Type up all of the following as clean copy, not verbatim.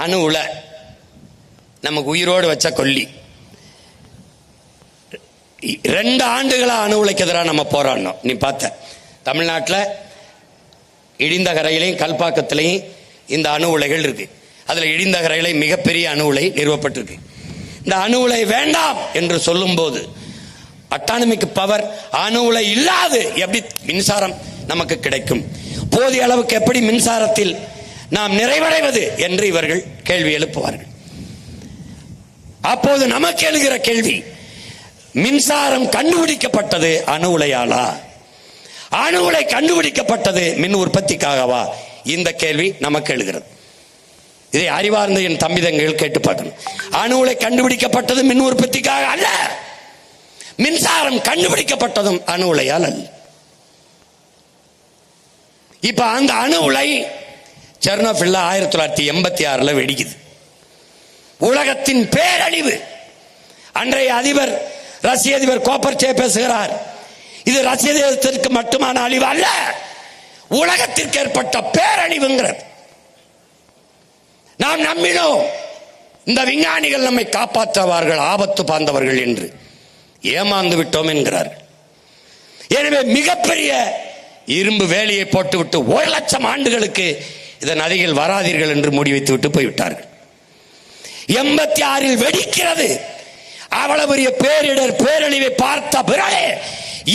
அணு உலை நமக்கு உயிரோடு வச்ச கொல்லி. 2 ஆண்டுகளா அணு உலைக்கு எதிராக நம்ம போராடணும். நீ பார்த்த தமிழ்நாட்டில் இடிந்த கரையிலையும் கல்பாக்கத்திலையும் இந்த அணு உலைகள் இருக்கு. அதில் இடிந்த கரையில மிகப்பெரிய அணு உலை நிறுவப்பட்டிருக்கு. இந்த அணு உலை வேண்டாம் என்று சொல்லும் போது அட்டானமிக் பவர் அணு உலை இல்லாது எப்படி மின்சாரம் நமக்கு கிடைக்கும், போதிய அளவுக்கு எப்படி மின்சாரத்தில் நாம் நிறைவடைவது என்று இவர்கள் கேள்வி எழுப்புவார்கள். அப்போது நமக்கு எழுகிற கேள்வி, மின்சாரம் கண்டுபிடிக்கப்பட்டது அணு உலையாலா, அணு உலை கண்டுபிடிக்கப்பட்டது மின் உற்பத்திக்காகவா? இந்த கேள்வி நமக்கு எழுகிறது. இதை அறிவார்ந்த என் தம்பிதங்கள் கேட்டு பார்க்கணும். அணு உலை கண்டுபிடிக்கப்பட்டது மின் உற்பத்திக்காக அல்ல, மின்சாரம் கண்டுபிடிக்கப்பட்டதும் அணு உலையால் அல்ல. இப்ப அந்த அணு உலை செர்னோபில்ல 1986 வெடிக்குது. உலகத்தின் பேரழிவு. அன்றைய அதிபர் ரஷ்ய அதிபர் கோப்பர்சே பேசுகிறார், இது ரஷ்ய தேசத்திற்கு மட்டுமான அழிவு அல்ல, உலகத்திற்கு ஏற்பட்ட பேரழிவுங்கிறது. நாம் நம்பினோம் இந்த விஞ்ஞானிகள் நம்மை காப்பாற்றுவார்கள், ஆபத்து பார்ந்தவர்கள் என்று ஏமாந்து விட்டோம் என்கிறார்கள். எனவே மிகப்பெரிய இரும்பு வேலையை போட்டுவிட்டு 1,00,000 ஆண்டுகளுக்கு இதன் அருகில் வராதீர்கள் என்று முடிவைத்து விட்டு போய்விட்டார்கள். 86 வெடிக்கிறது. அவ்வளவு பெரிய பேரிடர் பேரழிவை பார்த்த பிறகு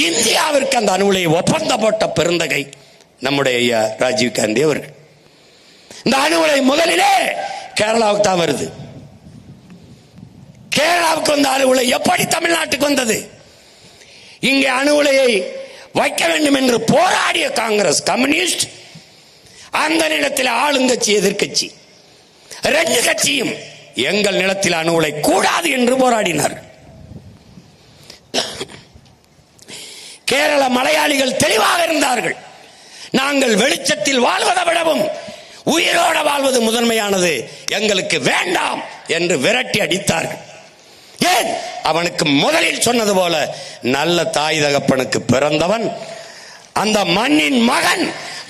இந்தியாவிற்கு அந்த அணு உலையை ஒப்பந்தம் போட்ட பெருந்தகை நம்முடைய ஐயா ராஜீவ் காந்தி அவர்கள். இந்த அணு உலை முதலிலே கேரளாவுக்கு தான் வருது. கேரளாவுக்கு வந்த அணு உலை எப்படி தமிழ்நாட்டுக்கு வந்தது? இங்கே அணு உலையை வைக்க வேண்டும் என்று போராடிய காங்கிரஸ், கம்யூனிஸ்ட், அந்த நிலத்தில் ஆளுங்கட்சி எதிர்கட்சி 2 கட்சியும் எங்கள் நிலத்தில் அணு உலை கூடாது என்று போராடினார். கேரள மலையாளிகள் தெளிவாக இருந்தார்கள், நாங்கள் வெளிச்சத்தில் வாழ்வதை விடவும் உயிரோட வாழ்வது முதன்மையானது, எங்களுக்கு வேண்டாம் என்று விரட்டி அடித்தார்கள். ஏன்? அவனுக்கு முதலில் சொன்னது போல நல்ல தாய் தகப்பனுக்கு பிறந்தவன், அந்த மண்ணின் மகன்,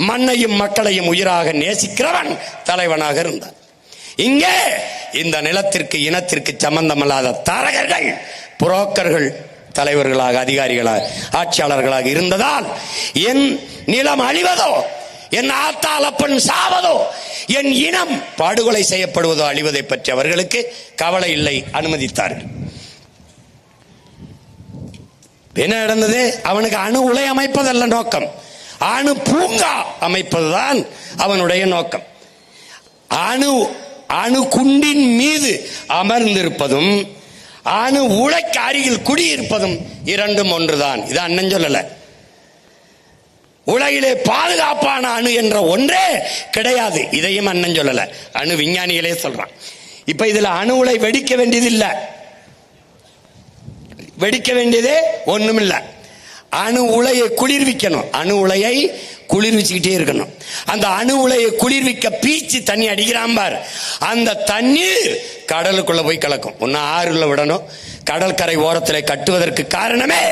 மண்ணையும் மக்களையும் உயிராக நேசிக்கிறவன் தலைவனாக இருந்தான். இங்கே இந்த நிலத்திற்கு இனத்திற்கு சம்பந்தமில்லாத தரகர்கள், புரோக்கர்கள் தலைவர்களாக, அதிகாரிகளாக, ஆட்சியாளர்களாக இருந்ததால் என் நிலம் அழிவதோ, என் ஆத்தாளப்பன் சாவதோ, என் இனம் படுகொலை செய்யப்படுவதோ அழிவதை பற்றி அவர்களுக்கு கவலை இல்லை, அனுமதித்தார்கள். என்ன நடந்தது? அவனுக்கு அணு உலை அமைப்பதல்ல நோக்கம், அணு பூங்கா அமைப்பதுதான் அவனுடைய நோக்கம். அணு குண்டின் மீது அமர்ந்திருப்பதும் அணு உலைக்கு அருகில் குடியிருப்பதும் 2 ஒன்றுதான். இது அண்ணன் சொல்லல. உலகிலே பாதுகாப்பான அணு என்ற ஒன்றே கிடையாது, இதையும் அண்ணன் சொல்லல, அணு விஞ்ஞானிகளே சொல்றான். இப்ப இதுல அணு உலை வெடிக்க வேண்டியது இல்ல, வெடிக்க வேண்டியதே ஒண்ணுமில்ல. அணு உலையை குளிர்விக்கணும், அணு உலையை குளிர்விச்சுக்கிட்டே இருக்கணும். அந்த அணு உலையை குளிர்விக்க பீச்சு தண்ணி அடிக்கிறான் பார், அந்த தண்ணீர் கடலுக்குள்ள போய் கலக்கும். ஒன்னு ஆறுல விடணும், கடற்கரை ஓரத்தில் கட்டுவதற்கு காரணமே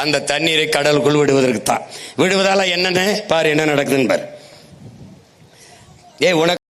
அந்த தண்ணீரை கடலுக்குள் விடுவதற்கு தான். விடுவதால என்னன்னு பாரு, என்ன நடக்குதுன்னு பாரு. உனக்கு